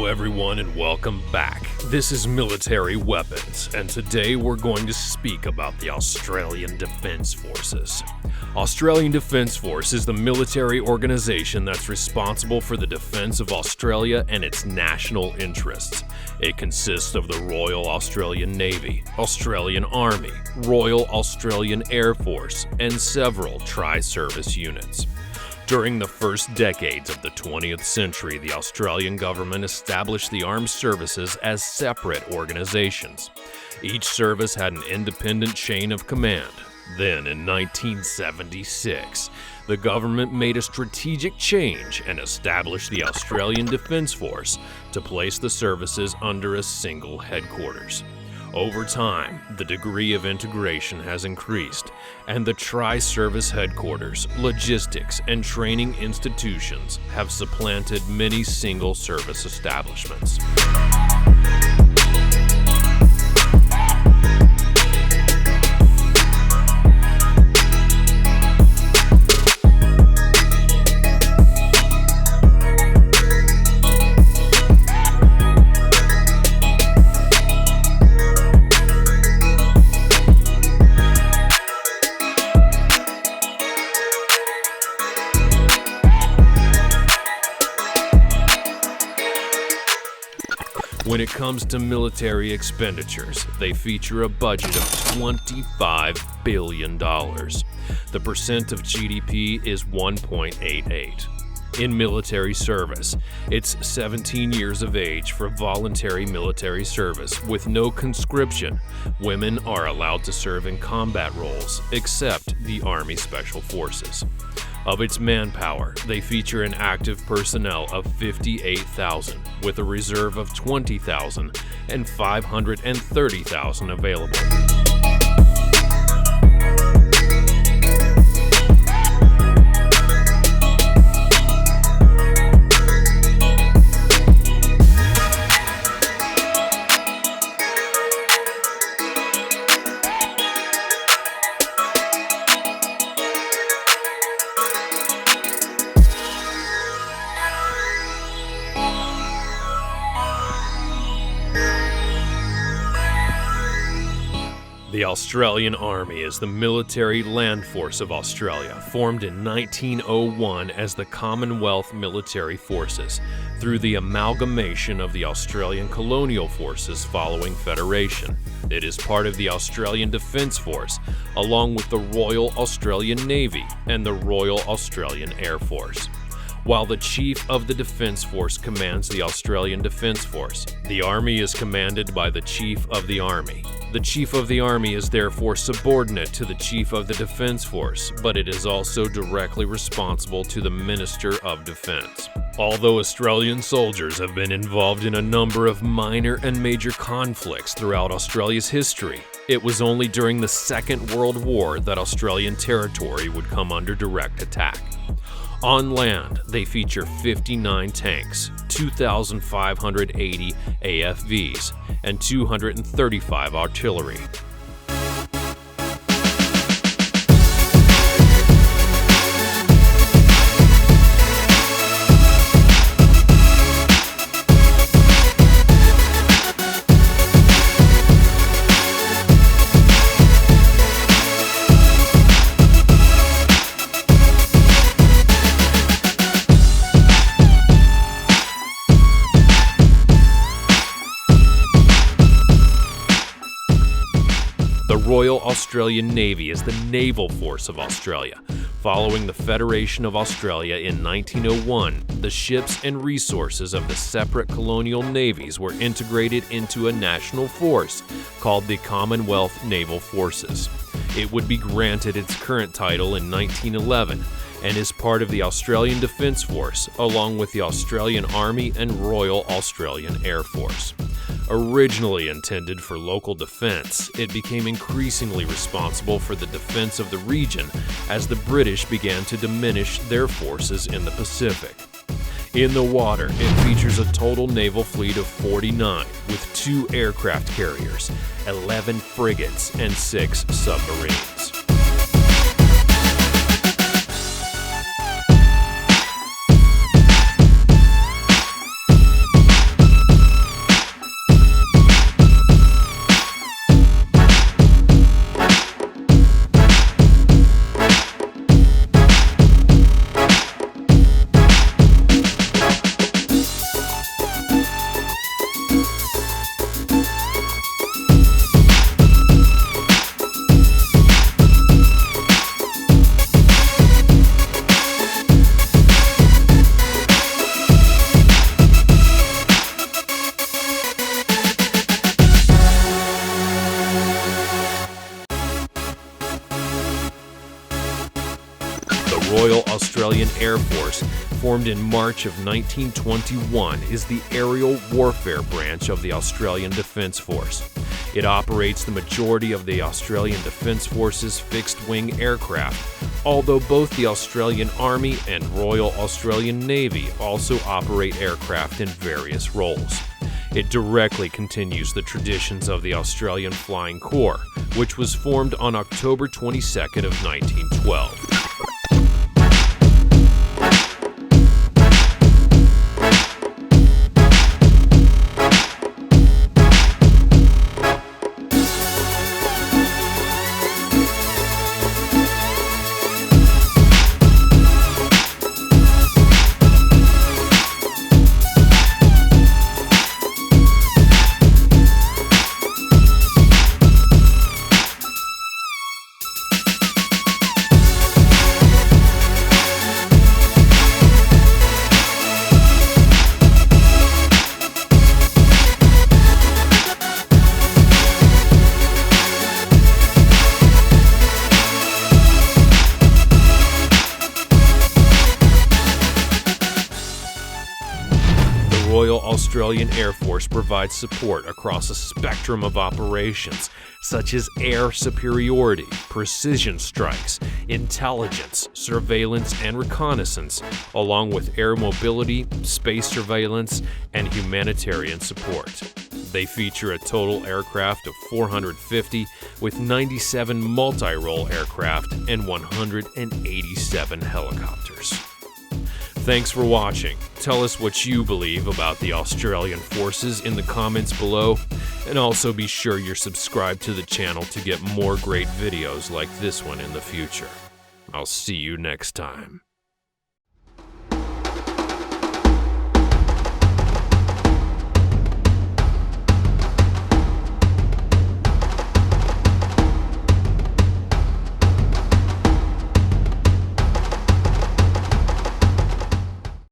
Hello everyone and welcome back. This is Military Weapons, and today we're going to speak about the Australian Defence Forces. Australian Defence Force is the military organization that's responsible for the defence of Australia and its national interests. It consists of the Royal Australian Navy, Australian Army, Royal Australian Air Force, and several tri-service units. During the first decades of the 20th century, the Australian government established the armed services as separate organizations. Each service had an independent chain of command. Then, in 1976, the government made a strategic change and established the Australian Defence Force to place the services under a single headquarters. Over time, the degree of integration has increased, and the tri-service headquarters, logistics, and training institutions have supplanted many single-service establishments. When it comes to military expenditures, they feature a budget of $25 billion. The percent of GDP is 1.88. In military service, it's 17 years of age for voluntary military service with no conscription. Women are allowed to serve in combat roles, except the Army Special Forces. Of its manpower, they feature an active personnel of 58,000, with a reserve of 20,000 and 530,000 available. The Australian Army is the military land force of Australia, formed in 1901 as the Commonwealth Military Forces, through the amalgamation of the Australian Colonial Forces following Federation. It is part of the Australian Defence Force, along with the Royal Australian Navy and the Royal Australian Air Force. While the Chief of the Defence Force commands the Australian Defence Force, the Army is commanded by the Chief of the Army. The Chief of the Army is therefore subordinate to the Chief of the Defence Force, but it is also directly responsible to the Minister of Defence. Although Australian soldiers have been involved in a number of minor and major conflicts throughout Australia's history, it was only during the Second World War that Australian territory would come under direct attack. On land, they feature 59 tanks, 2,580 AFVs, and 235 artillery. The Royal Australian Navy is the naval force of Australia. Following the Federation of Australia in 1901, the ships and resources of the separate colonial navies were integrated into a national force called the Commonwealth Naval Forces. It would be granted its current title in 1911 and is part of the Australian Defence Force, along with the Australian Army and Royal Australian Air Force. Originally intended for local defense, it became increasingly responsible for the defense of the region as the British began to diminish their forces in the Pacific. In the water, it features a total naval fleet of 49, with 2 aircraft carriers, 11 frigates, and 6 submarines. The Royal Australian Air Force, formed in March of 1921, is the aerial warfare branch of the Australian Defence Force. It operates the majority of the Australian Defence Force's fixed-wing aircraft, although both the Australian Army and Royal Australian Navy also operate aircraft in various roles. It directly continues the traditions of the Australian Flying Corps, which was formed on October 22nd of 1912. The Royal Australian Air Force provides support across a spectrum of operations, such as air superiority, precision strikes, intelligence, surveillance, and reconnaissance, along with air mobility, space surveillance, and humanitarian support. They feature a total aircraft of 450, with 97 multi-role aircraft and 187 helicopters. Thanks for watching. Tell us what you believe about the Australian Forces in the comments below, and also be sure you're subscribed to the channel to get more great videos like this one in the future. I'll see you next time.